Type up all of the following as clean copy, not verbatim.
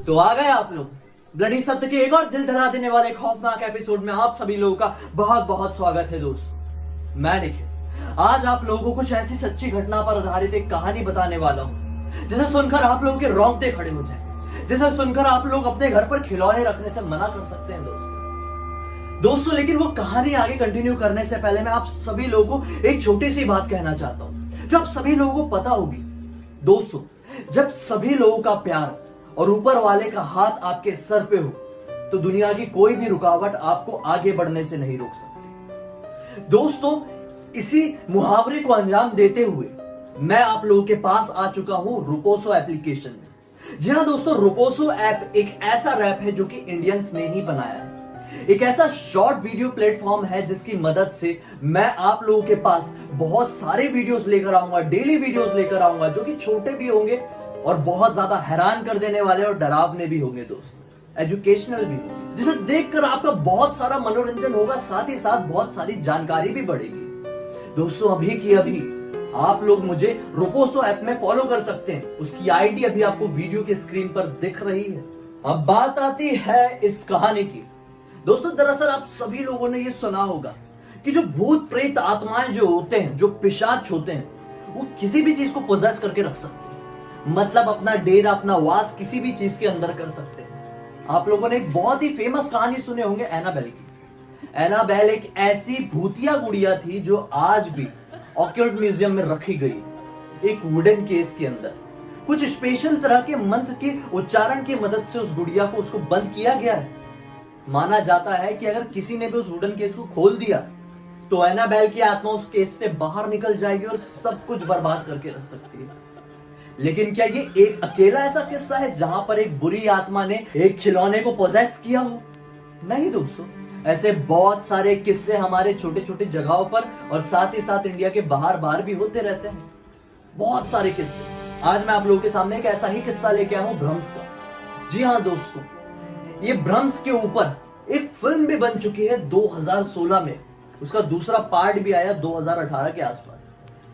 तो आ गए आप लोग ब्लडी सत्य के एक और दिल दहला देने वाले खौफनाक एपिसोड में आप सभी लोगों का बहुत बहुत स्वागत है दोस्त। मैं निखिल आज आप लोगों को कुछ ऐसी सच्ची घटना पर आधारित एक कहानी बताने वाला हूं जिसे सुनकर आप लोगों के रोंगटे खड़े हो जाए, जिसे सुनकर आप लोग अपने घर पर खिलौने रखने से मना कर सकते हैं दोस्तों। लेकिन वो कहानी आगे कंटिन्यू करने से पहले मैं आप सभी लोगों को एक छोटी सी बात कहना चाहता हूं जो आप सभी लोगों को पता होगी। दोस्तों, जब सभी लोगों का प्यार और ऊपर वाले का हाथ आपके सर पे हो तो दुनिया की कोई भी रुकावट आपको आगे बढ़ने से नहीं रोक सकती। दोस्तों, इसी मुहावरे को अंजाम देते हुए मैं आप लोगों के पास आ चुका हूं रुपोसो एप्लीकेशन में। जी हां दोस्तों, रुपोसो ऐप एक ऐसा ऐप है जो कि इंडियंस ने ही बनाया है। एक ऐसा शॉर्ट वीडियो प्लेटफॉर्म है जिसकी मदद से मैं आप लोगों के पास बहुत सारे वीडियोस लेकर आऊंगा, डेली वीडियोस लेकर आऊंगा जो कि छोटे भी होंगे और बहुत ज्यादा हैरान कर देने वाले और डरावने भी होंगे दोस्तों, एजुकेशनल भी होंगे, जिसे देखकर आपका बहुत सारा मनोरंजन होगा, साथ ही साथ बहुत सारी जानकारी भी बढ़ेगी। दोस्तों, अभी की अभी आप लोग मुझे रुपोसो ऐप में फॉलो कर सकते हैं। उसकी आईडी अभी आपको वीडियो के स्क्रीन पर दिख रही है। अब बात आती है इस कहानी की। दोस्तों, दरअसल आप सभी लोगों ने यह सुना होगा कि जो भूत प्रेत आत्माएं जो होते हैं, जो पिशाच होते हैं, वो किसी भी चीज को पोजेस करके रख सकते हैं। मतलब अपना डेरा, अपना वास किसी भी चीज के अंदर कर सकते हैं। आप लोगों ने एक बहुत ही फेमस कहानी सुने होंगे एनाबेल की। एनाबेल एक ऐसी भूतिया गुड़िया थी जो आज भी ऑक्यूल्ट म्यूजियम में रखी गई, एक वुडन केस के अंदर। कुछ स्पेशल तरह के मंत्र के उच्चारण की मदद से उस गुड़िया को उसको बंद किया गया है। माना जाता है कि अगर किसी ने भी उस वुडन केस को खोल दिया तो एनाबेल की आत्मा उस केस से बाहर निकल जाएगी और सब कुछ बर्बाद करके रख सकती है। लेकिन क्या ये एक अकेला ऐसा किस्सा है जहां पर एक बुरी आत्मा ने एक खिलौने को पोजेस किया हो? नहीं दोस्तों, ऐसे बहुत सारे किस्से हमारे छोटे छोटे जगहों पर और साथ ही साथ इंडिया के बाहर भी होते रहते हैं। बहुत सारे किस्से। आज मैं आप लोगों के सामने एक ऐसा ही किस्सा लेके आया हूं, भ्रम्स का। जी हाँ दोस्तों, ये भ्रम्स के ऊपर एक फिल्म भी बन चुकी है 2016 में। उसका दूसरा पार्ट भी आया 2018 के आसपास,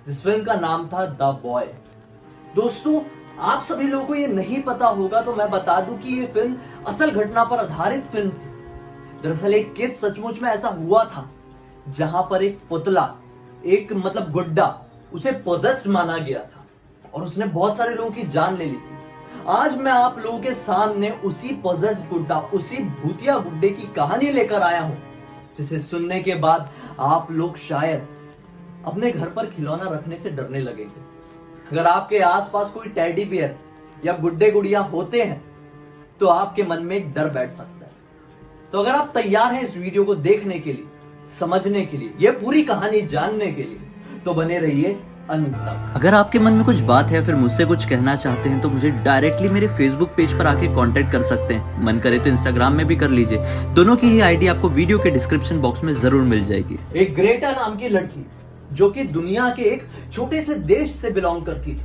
जिस फिल्म का नाम था द बॉय। दोस्तों, आप सभी लोगों को ये नहीं पता होगा तो मैं बता दूं कि ये फिल्म असल घटना पर आधारित फिल्म थी। दरअसल एक केस सचमुच में ऐसा हुआ था जहां पर एक पुतला, एक मतलब गुड्डा, उसे पोजेस्ड माना गया था और उसने बहुत सारे लोगों की जान ले ली थी। आज मैं आप लोगों के सामने उसी पोजेस्ड गुड्डा, उसी भूतिया गुड्डे की कहानी लेकर आया हूं, जिसे सुनने के बाद आप लोग शायद अपने घर पर खिलौना रखने से डरने लगेंगे। अगर आपके आसपास कोई टेडी बियर या गुड्डे गुड़िया होते हैं तो आपके मन में एक डर बैठ सकता है। तो अगर आप तैयार हैं इस वीडियो को देखने के लिए, समझने के लिए, यह पूरी कहानी जानने के लिए, तो बने रहिए अंत तक। अगर आपके मन में कुछ बात है, फिर मुझसे कुछ कहना चाहते हैं तो मुझे डायरेक्टली मेरे फेसबुक पेज पर आके कांटेक्ट कर सकते हैं। मन करे तो इंस्टाग्राम में भी कर लीजिए। दोनों की ही आईडी आपको वीडियो के डिस्क्रिप्शन बॉक्स में जरूर मिल जाएगी। एक ग्रेटा नाम की लड़की जो कि दुनिया के एक छोटे से देश से बिलोंग करती थी,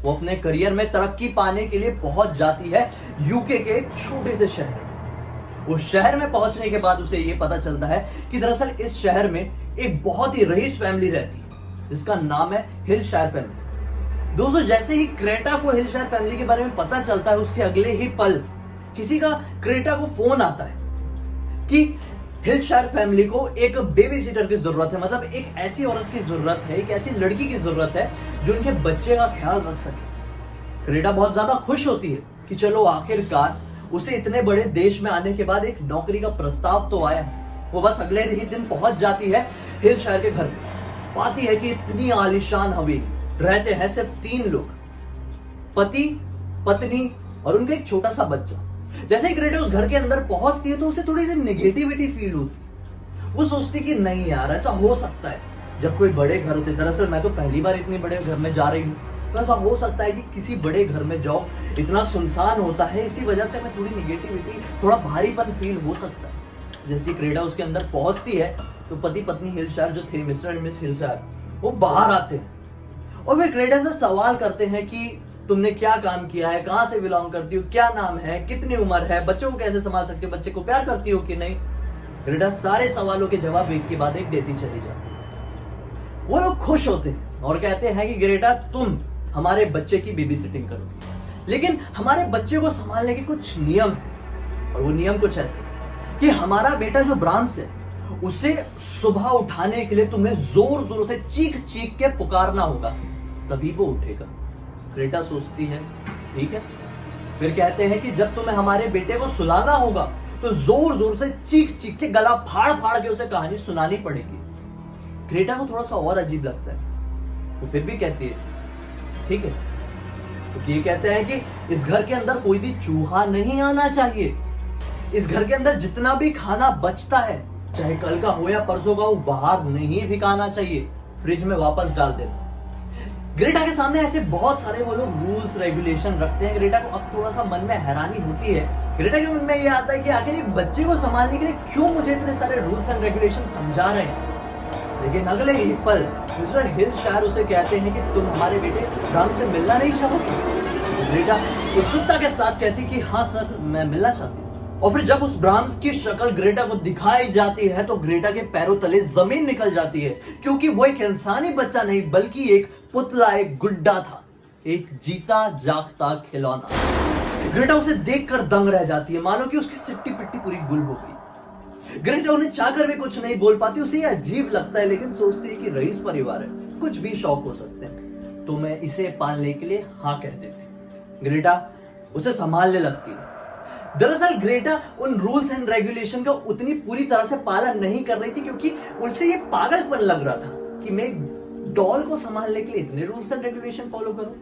वो अपने करियर में तरक्की पाने के लिए पहुंच जाती है यूके के एक छोटे से शहर। उस शहर में पहुंचने के बाद उसे ये पता चलता है कि दरअसल इस शहर में एक बहुत ही रईस फैमिली रहती है जिसका नाम है हिलशायर फैमिली। दोस्तों, जैसे ही क्रेटा को हिलशायर फैमिली के बारे में पता चलता है, उसके अगले ही पल किसी का क्रेटा को फोन आता है कि हिलशायर फैमिली को एक बेबी सीटर की जरूरत है। मतलब एक ऐसी औरत की जरूरत है, एक ऐसी लड़की की जरूरत है जो उनके बच्चे का ख्याल रख सके। क्रेटा बहुत ज्यादा खुश होती है कि चलो आखिरकार उसे इतने बड़े देश में आने के बाद एक नौकरी का प्रस्ताव तो आया। वो बस अगले ही दिन पहुंच जाती है हिलशायर के घर में। पाती है कि इतनी आलीशान हवेली, रहते हैं सिर्फ 3 लोग, पति, पत्नी और उनका एक छोटा सा बच्चा। जैसे ही क्रेटा उस घर के अंदर पहुंचती है तो उसे थोड़ी सी नेगेटिविटी फील होती। वो सोचती कि नहीं यार, ऐसा हो सकता है जब कोई बड़े घर होते। दरअसल मैं तो पहली बार इतने बड़े घर में जा रही हूँ, तो ऐसा हो सकता है कि किसी बड़े घर में जाओ, इतना सुनसान होता है, इसी वजह से मैं थोड़ी नेगेटिविटी, थोड़ा भारीपन फील हो सकता है। जैसे क्रेटा उसके अंदर पहुंचती है तो पति पत्नी हिलशायर जो थे, मिस्टर एंड मिस हिलशायर, वो बाहर आते हैं और फिर क्रेटा से सवाल करते हैं कि तुमने क्या काम किया है, कहां से बिलोंग करती हो, क्या नाम है, कितनी उम्र है, बच्चों को कैसे संभाल सकती हो, बच्चे को प्यार करती हो कि नहीं। क्रेटा सारे सवालों के जवाब एक के बाद एक देती चली जाती है। वो लोग खुश होते हैं और कहते हैं कि ग्रेटा तुम हमारे बच्चे की बेबी सिटिंग करोगी। लेकिन हमारे बच्चे को संभालने के कुछ नियम है, और वो नियम कुछ ऐसे कि हमारा बेटा जो ब्राह्म्स है उसे सुबह उठाने के लिए तुम्हें जोर जोर से चीख चीख के पुकारना होगा, तभी वो उठेगा। ग्रेटा सोचती है ठीक है। फिर कहते हैं कि जब तुम्हें हमारे बेटे को सुलाना होगा तो जोर जोर से चीख चीख के गला फाड़ फाड़ के उसे कहानी सुनानी पड़ेगी। ग्रेटा को थोड़ा सा और अजीब लगता है, वो फिर भी कहती है ठीक है। तो ये कहते हैं कि इस घर के अंदर कोई भी चूहा नहीं आना चाहिए, इस घर के अंदर जितना भी खाना बचता है चाहे कल का हो या परसों का, वो बाहर नहीं फेंकाना चाहिए, फ्रिज में वापस डाल देना। ग्रेटा के सामने ऐसे बहुत सारे वो लोग रूल्स रेगुलेशन रखते हैं। ग्रेटा को अब थोड़ा सा मन में हैरानी होती है। ग्रेटा के मन में ये आता है कि आखिर एक बच्चे को संभालने के लिए क्यों मुझे इतने सारे रूल्स एंड रेगुलेशन समझा रहे हैं। लेकिन अगले ही पल मिस्टर हिलशायर उसे कहते हैं कि तुम हमारे बेटे राम से मिलना नहीं चाहोगे। ग्रेटा उत्सुकता के साथ कहती कि हाँ सर, मैं मिलना चाहती हूँ। और फिर जब उस ब्राह्म्स की शक्ल ग्रेटा को दिखाई जाती है तो ग्रेटा के पैरों तले जमीन निकल जाती है, क्योंकि वो एक इंसानी बच्चा नहीं बल्कि एक पुतला, एक गुड्डा था, एक जीता जागता खिलौना। ग्रेटा उसे देखकर दंग रह जाती है, मानो कि उसकी सिट्टी पिट्टी पूरी गुल हो गई। ग्रेटा उन्हें चाहकर भी कुछ नहीं बोल पाती, उसे ये अजीब लगता है, लेकिन सोचती है कि रईस परिवार है, कुछ भी शौक हो सकते हैं, तो मैं इसे पालने के लिए हाँ कह देती। ग्रेटा उसे संभालने लगती है। दरअसल ग्रेटा उन रूल्स एंड रेगुलेशन का उतनी पूरी तरह से पालन नहीं कर रही थी, क्योंकि उसे ये पागलपन लग रहा था कि मैं डॉल को संभालने के लिए इतने रूल्स एंड रेगुलेशन फॉलो करूं।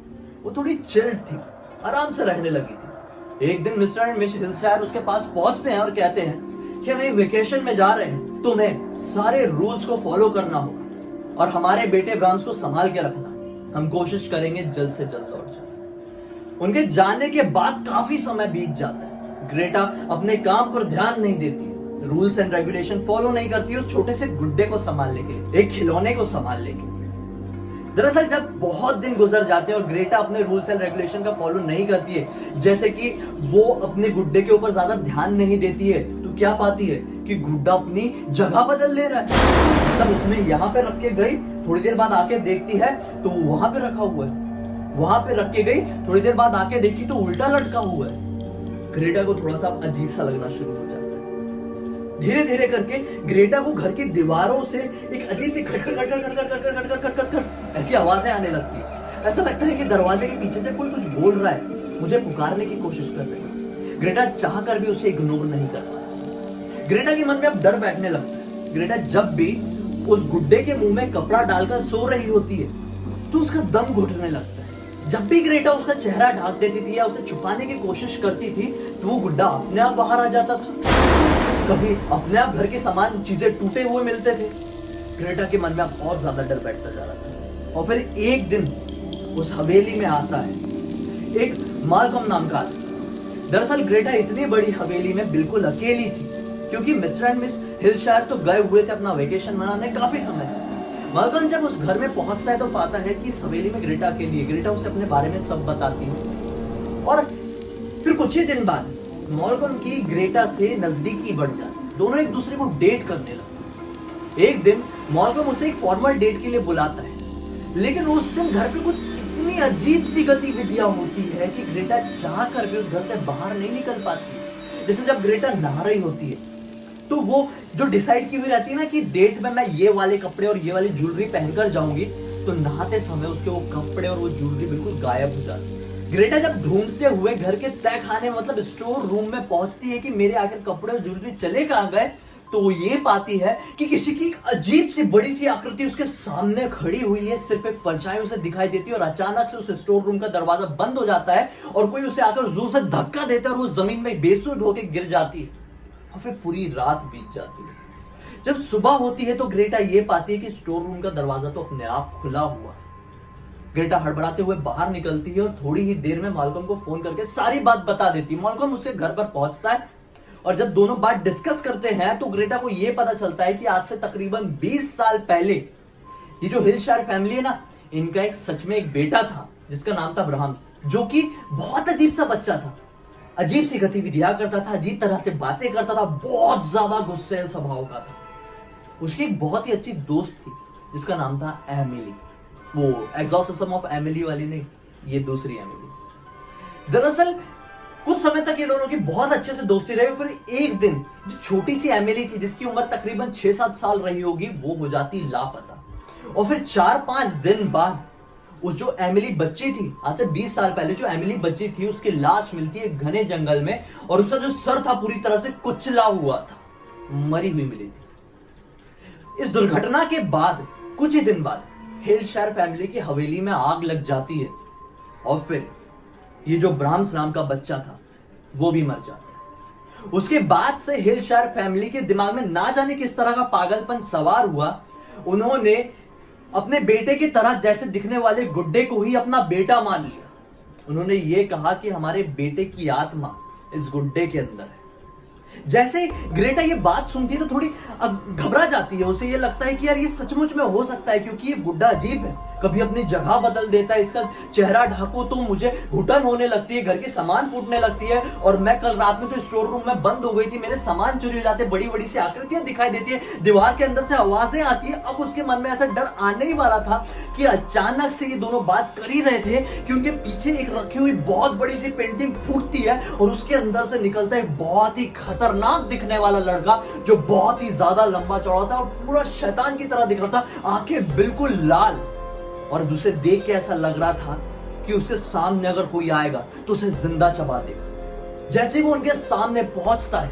वो थोड़ी चिल्ड थी, आराम से रहने लगी थी। एक दिन मिस्टर एंड मिस हिलशायर उसके पास पहुंचते हैं और कहते हैं कि हम एक वेकेशन में जा रहे हैं, तुम्हें सारे रूल्स को फॉलो करना होगा और हमारे बेटे ब्राह्म्स को संभाल के रखना। हम कोशिश करेंगे जल्द से जल्द लौट जाए। उनके जाने के बाद काफी समय बीत जाता है। ग्रेटा अपने काम पर ध्यान नहीं देती, रूल्स एंड रेगुलेशन फॉलो नहीं करती उस छोटे से गुड्डे को संभालने के लिए, एक खिलौने को संभालने के लिए। दरअसल जब बहुत दिन गुजर जाते हैं और ग्रेटा अपने रूल्स एंड रेगुलेशन का फॉलो नहीं करती है, जैसे कि वो अपने गुड्डे के ऊपर ज्यादा ध्यान नहीं देती है, तो क्या पाती है कि गुड्डा अपनी जगह बदल ले रहा है। मतलब उसने यहाँ पे रख के गई, थोड़ी देर बाद आके देखती है तो वहां पे रखा हुआ है, वहां पे रख के गई, थोड़ी देर बाद आके देखी तो उल्टा लटका हुआ है। ग्रेटा को थोड़ा सा अजीब सा लगना शुरू हो जाता है। धीरे धीरे करके ग्रेटा को घर की दीवारों से एक अजीब सी खटखट खटखट खटखट खटखट खटखट खटखट खटखट ऐसी आवाजें आने लगती है। ऐसा लगता है कि दरवाजे के पीछे से कोई कुछ बोल रहा है, मुझे पुकारने की कोशिश कर रहा है। ग्रेटा चाहकर भी उसे इग्नोर नहीं कर पाती। ग्रेटा के मन में अब डर बैठने लगता है। ग्रेटा जब भी उस गुड्डे के मुंह में कपड़ा डालकर सो रही होती है तो उसका दम घुटने लगता है। जब भी ग्रेटा उसका चेहरा ढक देती थी या उसे छुपाने की कोशिश करती थी तो वो गुड्डा अपने आप बाहर आ जाता था। कभी अपने आप घर के सामान चीजें टूटे हुए मिलते थे। ग्रेटा के मन में अब और ज्यादा डर बैठता जा रहा था। और फिर एक दिन उस हवेली में आता है एक मालकम नाम का। दरअसल ग्रेटा इतनी बड़ी हवेली में बिल्कुल अकेली थी, क्योंकि मिस्टर एंड मिस हिलशायर तो गए हुए थे अपना वेकेशन मनाने काफी समय से। मालकम जब उस घर में पहुंचता है तो पाता है कि इस हवेली में ग्रेटा अकेली है। ग्रेटा उसे अपने बारे में सब बताती है और फिर कुछ ही दिन बाद मालकम की ग्रेटा से नजदीकी बढ़ जाती। दोनों एक दूसरे को डेट करने लगते। एक दिन मालकम उसे एक फॉर्मल डेट के लिए बुलाता है, लेकिन उस दिन घर पे कुछ इतनी अजीब सी गतिविधियां होती है कि ग्रेटा चाह कर भी उस घर से बाहर नहीं निकल पाती। जैसे जब ग्रेटा नहा रही होती है तो वो जो डिसाइड की हुई रहती है ना कि डेट में मैं ये वाले कपड़े और ये वाली ज्वेलरी पहनकर जाऊंगी, तो नहाते समय उसके वो कपड़े और वो ज्वेलरी बिल्कुल गायब हो जाती है। ग्रेटा जब ढूंढते हुए घर के तय खाने मतलब स्टोर रूम में पहुंचती है कि मेरे आखिर कपड़े और ज्वेलरी चले कहां गए, तो वो ये पाती है कि किसी की अजीब सी बड़ी सी आकृति उसके सामने खड़ी हुई है। सिर्फ एक परछाई उसे दिखाई देती है और अचानक से उस स्टोर रूम का दरवाजा बंद हो जाता है और कोई उसे आकर जोर से धक्का देता है और वो जमीन में बेसुध होकर गिर जाती है। और फिर पूरी रात बीत जाती है। जब सुबह होती है तो ग्रेटा ये पाती है कि स्टोर रूम का दरवाजा तो अपने आप खुला हुआ है। ग्रेटा हड़बड़ाते हुए बाहर निकलती है और थोड़ी ही देर में मालकम को फोन करके सारी बात बता देती है। मालकम उसके घर पर पहुंचता है और जब दोनों बात डिस्कस करते हैं तो ग्रेटा को यह पता चलता है कि आज से तकरीबन 20 साल पहले ये जो हिलशायर फैमिली है ना, इनका एक सच में एक बेटा था जिसका नाम था ब्राह्म्स, जो कि बहुत अजीब सा बच्चा था। अजीब सी गतिविधियां करता था, अजीब तरह से बातें करता था, बहुत ज्यादा गुस्सैल स्वभाव का था। उसकी एक बहुत ही अच्छी दोस्त थी जिसका नाम था एमिली। वो एग्जॉर्सिज्म ऑफ एमिली वाली नहीं, ये दूसरी एमिली। दरअसल कुछ समय तक ये दोनों की बहुत अच्छे से दोस्ती रही। फिर एक दिन जो छोटी सी एमिली थी, जिसकी उम्र तकरीबन 6-7 साल रही होगी, वो हो जाती लापता। और फिर 4-5 दिन बाद उस जो एमिली बच्ची थी, आज से 20 साल पहले जो एमिली बच्ची थी, उसकी लाश मिलती है घने जंगल में और उसका जो सर था पूरी तरह से कुचला हुआ था, मरी हुई मिली थी। इस दुर्घटना के बाद कुछ ही दिन बाद हिलशायर फैमिली की हवेली में आग लग जाती है और फिर ये जो ब्राह्म्स नाम का बच्चा था वो भी मर जाता है। उसके बाद से हिलशायर फैमिली के दिमाग में ना जाने किस तरह का पागलपन सवार हुआ। उन्होंने अपने बेटे की तरह जैसे दिखने वाले गुड्डे को ही अपना बेटा मान लिया। उन्होंने ये कहा कि हमारे बेटे की आत्मा इस गुड्डे के अंदर है। जैसे ग्रेटा ये बात सुनती है तो थोड़ी घबरा जाती है। उसे ये लगता है कि यार ये सचमुच में हो सकता है, क्योंकि ये गुड्डा अजीब है, कभी अपनी जगह बदल देता है, इसका चेहरा ढाको तो मुझे घुटन होने लगती है, घर के सामान फूटने लगती है, और मैं कल रात में तो स्टोर रूम में बंद हो गई थी, मेरे सामान चोरी हो जाते, बड़ी बड़ी सी आकृतियां दिखाई देती है, दीवार के अंदर से आवाजें आती है। अब उसके मन में ऐसा डर आने ही वाला था कि अचानक से ये दोनों बात कर ही रहे थे कि उनके पीछे एक रखी हुई बहुत बड़ी सी पेंटिंग फूटती है और उसके अंदर से निकलता है एक बहुत ही खतरनाक दिखने वाला लड़का, जो बहुत ही ज्यादा लंबा चौड़ा था और पूरा शैतान की तरह दिख रहा था, आंखें बिल्कुल लाल, और उसे देख के ऐसा लग रहा था कि उसके सामने अगर कोई आएगा तो उसे जिंदा चबा देगा। जैसे ही वो उनके सामने पहुंचता है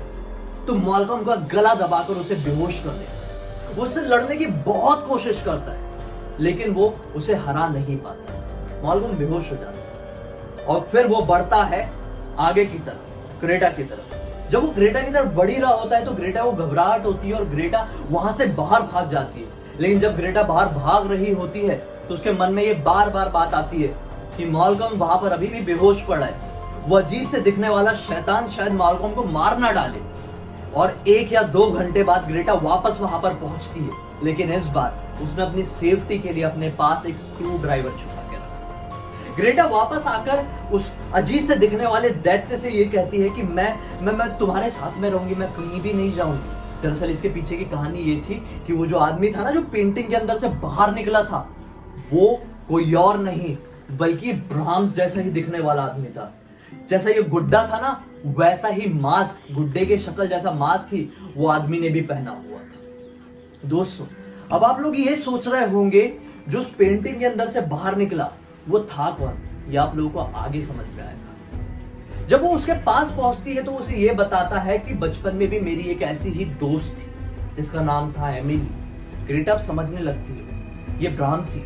तो मालकम का गला दबाकर उसे बेहोश कर देता। वो उससे लड़ने की बहुत कोशिश करता है लेकिन वो उसे हरा नहीं पाता। मालकम बेहोश हो जाता है और फिर वो बढ़ता है आगे की तरफ, ग्रेटा की तरफ। जब वो ग्रेटा की तरफ बढ़ ही रहा होता है तो ग्रेटा को घबराहट होती है और ग्रेटा वहां से बाहर भाग जाती है। लेकिन जब ग्रेटा बाहर भाग रही होती है तो उसके मन में ये बार बार बात आती है कि मालकम वहां पर अभी भी बेहोश पड़ा है, वो अजीब से दिखने वाला शैतान शायद मालकम को मार ना डाले। और 1 या 2 घंटे बाद ग्रेटा वापस वहां पर पहुंचती है, लेकिन इस बार उसने अपनी सेफ्टी के लिए अपने पास एक स्क्रू ड्राइवर छुपा के रखा। ग्रेटा वापस आकर उस अजीब से दिखने वाले दैत्य से ये कहती है कि मैं तुम्हारे साथ में रहूंगी, मैं कहीं भी नहीं जाऊंगी। दरअसल इसके पीछे की कहानी ये थी कि वो जो आदमी था ना, जो पेंटिंग के अंदर से बाहर निकला था, वो कोई और नहीं बल्कि ब्राह्म्स जैसा ही दिखने वाला आदमी था। जैसा ये गुड्डा था ना, वैसा ही मास्क, गुड्डे के शक्ल जैसा मास्क ही वो आदमी ने भी पहना हुआ था। दोस्तों, अब आप लोग ये सोच रहे होंगे जो उस पेंटिंग के अंदर से बाहर निकला वो था कौन, ये आप लोगों को आगे समझ में आएगा। जब वो उसके पास पहुंचती है तो उसे ये बताता है कि बचपन में भी मेरी एक ऐसी ही दोस्त थी जिसका नाम था एमिली। ग्रेटा समझने लगती है ये ब्राह्म्स ही।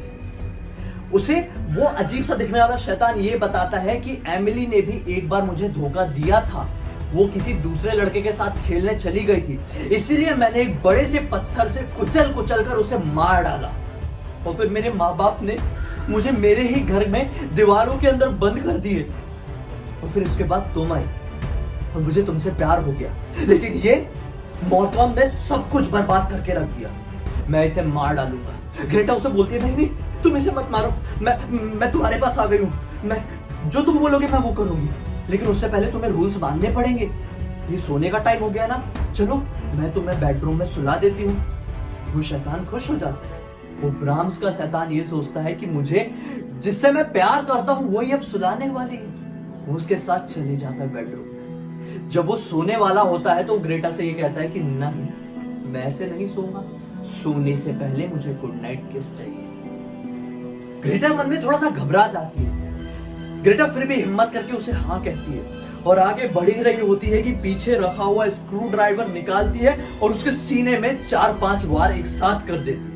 उसे वो अजीब सा दिखने वाला शैतान ये बताता है कि एमिली ने भी एक बार मुझे धोखा दिया था, वो किसी दूसरे लड़के के साथ खेलने चली गई थी, इसीलिए मैंने एक बड़े से पत्थर से कुचल कर उसे मार डाला। और फिर मेरे माँ बाप ने मुझे मेरे ही घर में दीवारों के अंदर बंद कर दिए, और फिर इसके बाद तुम आई और मुझे तुमसे प्यार हो गया, लेकिन ये मालकम ने सब कुछ बर्बाद करके रख दिया, मैं इसे मार डालूंगा। ग्रेटा उसे बोलती है नहीं तुम इसे मत मारो, मैं तुम्हारे पास आ गई हूं, मैं जो तुम बोलोगे मैं वो करूंगी, लेकिन उससे पहले तुम्हें रूल्स मानने पड़ेंगे। ये सोने का टाइम हो गया ना, चलो मैं तुम्हें बेडरूम में सुला देती हूँ। वो शैतान खुश हो जाता है। वो ब्राह्म्स का शैतान ये सोचता है कि मुझे जिससे मैं प्यार करता हूँ वही अब सुलाने वाली है। वो उसके साथ चले जाता है बेडरूम में। जब वो सोने वाला होता है तो ग्रेटा से ये कहता है कि नहीं, मैं ऐसे नहीं सोऊंगा, सोने से पहले मुझे गुड नाइट किस चाहिए। ग्रेटा मन में थोड़ा सा घबरा जाती है। ग्रेटा फिर भी हिम्मत करके उसे हाँ कहती है और आगे बढ़ ही रही होती है कि पीछे रखा हुआ स्क्रू ड्राइवर निकालती है और उसके सीने में 4-5 वार एक साथ कर देती है।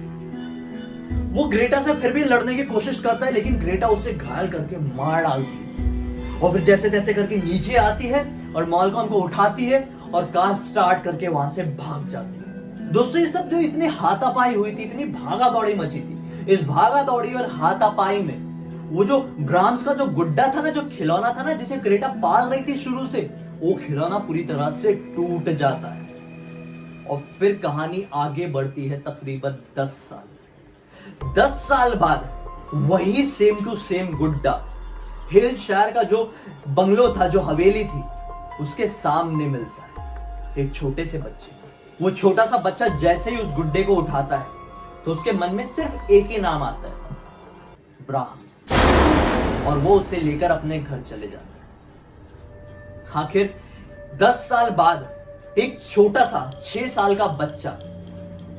वो ग्रेटा से फिर भी लड़ने की कोशिश करता है, लेकिन ग्रेटा उसे घायल करके मार डालती है और फिर जैसे तैसे करके नीचे आती है और मालकम को उठाती है और कार स्टार्ट करके वहां से भाग जाती है। दोस्तों, ये सब जो इतनी हाथापाई हुई थी, इतनी भागा दौड़ी मची थी, इस भागा दौड़ी और हाथापाई में वो जो ब्राह्म्स का जो गुड्डा था ना, जो खिलौना था ना, जिसे ग्रेटा पाल रही थी शुरू से, वो खिलौना पूरी तरह से टूट जाता है। और फिर कहानी आगे बढ़ती है तकरीबन 10 साल बाद वही सेम टू सेम गुड्डा हिलशायर का जो बंगलो था, जो हवेली थी, उसके सामने मिलता है एक छोटे से बच्चे। वो छोटा सा बच्चा जैसे ही उस गुड्डे को उठाता है तो उसके मन में सिर्फ एक ही नाम आता है, ब्राह्म्स, और वो उसे लेकर अपने घर चले जाता है। आखिर 10 साल बाद एक छोटा सा 6 साल का बच्चा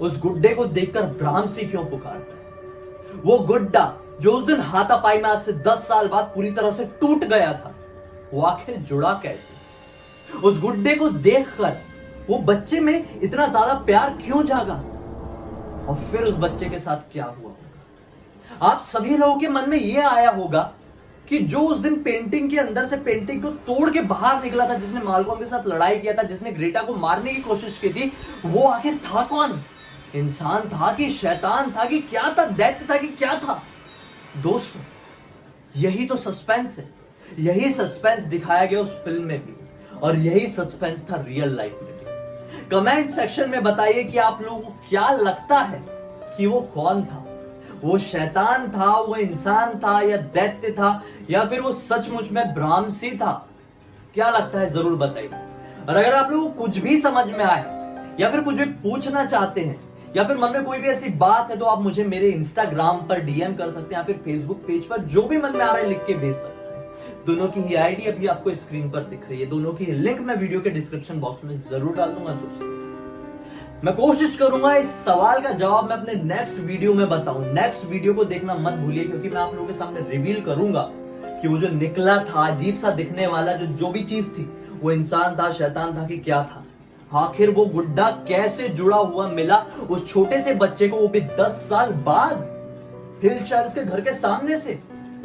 उस गुड्डे को देखकर भ्रामसी क्यों पुकारता है? वो गुड्डा जो उस दिन हाथापाई में आज से 10 साल बाद पूरी तरह से टूट गया था, वो आखिर जुड़ा कैसे? उस गुड्डे को देखकर वो बच्चे में इतना ज्यादा प्यार क्यों जागा? और फिर उस बच्चे के साथ क्या हुआ होगा? आप सभी लोगों के मन में यह आया होगा कि जो उस दिन पेंटिंग के अंदर से पेंटिंग को तोड़ के बाहर निकला था, जिसने मालकॉम के साथ लड़ाई किया था, जिसने ग्रेटा को मारने की कोशिश की थी, वो आखिर था कौन? इंसान था कि शैतान था कि क्या था? दैत्य था कि क्या था? दोस्तों, यही तो सस्पेंस है। यही सस्पेंस दिखाया गया उस फिल्म में भी, और यही सस्पेंस था रियल लाइफ में भी। कमेंट सेक्शन में बताइए कि आप लोगों को क्या लगता है कि वो कौन था? वो शैतान था, वो इंसान था, या दैत्य था, या फिर वो सचमुच में भ्रामसी था? क्या लगता है जरूर बताइए। और अगर आप लोगों को कुछ भी समझ में आए, या फिर कुछ भी पूछना चाहते हैं, या फिर मन में कोई भी ऐसी बात है, तो आप मुझे मेरे इंस्टाग्राम पर डीएम कर सकते हैं, या फिर फेसबुक पेज पर जो भी मन में आ रहा है लिख के भेज सकते हैं। दोनों की ही आईडी अभी आपको स्क्रीन पर दिख रही है, दोनों की लिंक मैं वीडियो के डिस्क्रिप्शन बॉक्स में जरूर डाल दूंगा। दोस्तों, मैं कोशिश करूंगा इस सवाल का जवाब मैं अपने नेक्स्ट वीडियो में बताऊं। नेक्स्ट वीडियो को देखना मत भूलिए, क्योंकि मैं आप लोगों के सामने रिवील करूंगा कि वो जो निकला था अजीब सा दिखने वाला जो भी चीज थी, वो इंसान था, शैतान था कि क्या था? आखिर वो गुड्डा कैसे जुड़ा हुआ मिला उस छोटे से बच्चे को, वो भी 10 साल बाद हिलशायर के घर के सामने से?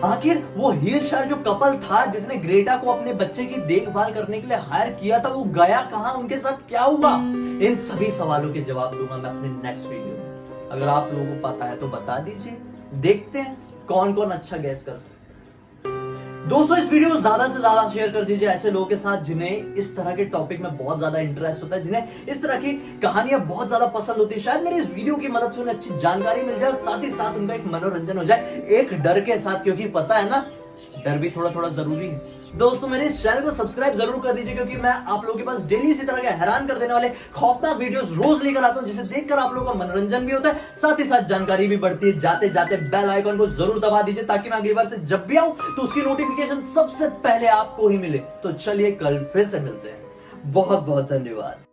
आखिर वो हिलशायर जो कपल था जिसने ग्रेटा को अपने बच्चे की देखभाल करने के लिए हायर किया था, वो गया कहां? उनके साथ क्या हुआ? इन सभी सवालों के जवाब दूंगा मैं अपने नेक्स्ट वीडियो में। अगर आप लोगों को पता है तो बता दीजिए, देखते हैं कौन कौन अच्छा गैस कर सकता है। दोस्तों, इस वीडियो को ज्यादा से ज्यादा शेयर कर दीजिए ऐसे लोगों के साथ जिन्हें इस तरह के टॉपिक में बहुत ज्यादा इंटरेस्ट होता है, जिन्हें इस तरह की कहानियां बहुत ज्यादा पसंद होती है। शायद मेरी इस वीडियो की मदद से उन्हें अच्छी जानकारी मिल जाए और साथ ही साथ उनका एक मनोरंजन हो जाए, एक डर के साथ, क्योंकि पता है ना, डर भी थोड़ा थोड़ा जरूरी है। दोस्तों, मेरे इस चैनल को सब्सक्राइब जरूर कर दीजिए, क्योंकि मैं आप लोगों के पास डेली इसी तरह के हैरान कर देने वाले खौफनाक वीडियोस रोज लेकर आता हूं, जिसे देखकर आप लोगों का मनोरंजन भी होता है, साथ ही साथ जानकारी भी बढ़ती है। जाते जाते बेल आइकन को जरूर दबा दीजिए, ताकि मैं अगली बार से जब भी आऊं तो उसकी नोटिफिकेशन सबसे पहले आपको ही मिले। तो चलिए कल फिर से मिलते हैं। बहुत बहुत धन्यवाद।